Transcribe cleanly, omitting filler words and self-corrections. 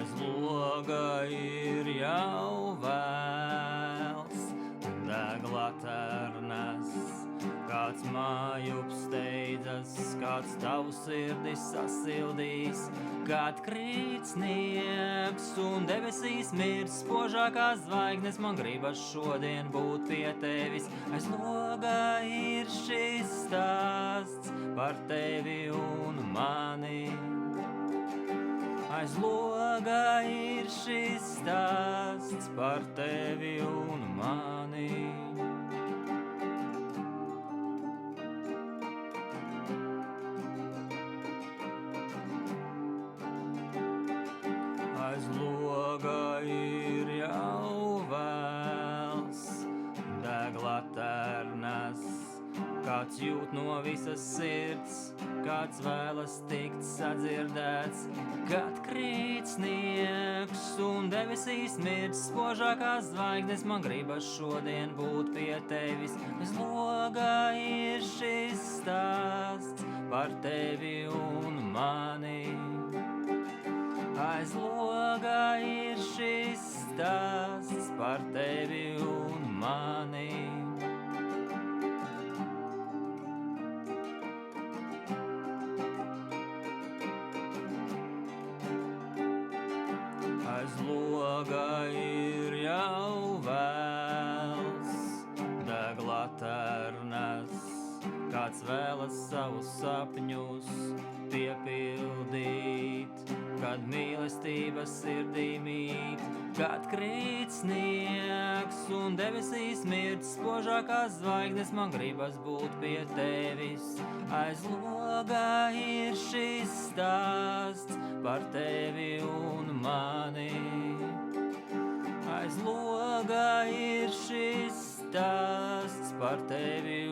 Aiz loga ir jau vēls, deg laternas, kāds mājups steidzas, kāds tavu sirdi sasildīs, kad krīt sniegs un debesīs mirs spožākās zvaigznes, man gribas šodien būt pie tevis. Aiz loga ir šis stāsts par tevi un mani. Aiz loga ir šis stāsts par tevi un mani. Aiz loga ir jau vēls, deg laternas, kāds jūt no visas sirds, kāds vēlas tikt sadzirdēts, kad krīt sniegs un debesīs mirs spožākās zvaigznes, man gribas šodien būt pie tevis. Aiz loga ir šis stāsts par tevi un mani. Aiz loga ir šis stāsts par tevi un mani. Aiz loga ir jau vēls, deg laternas, kāds vēlas savus sapņus piepildīt, kad mīlestība sirdī mīt, kad krīt sniegs un debesīs mirt spožākās zvaigznes, man gribas būt pie tevis. Aiz loga ir šis stāsts par tevi un mani. Aiz loga ir šis stāsts par tevi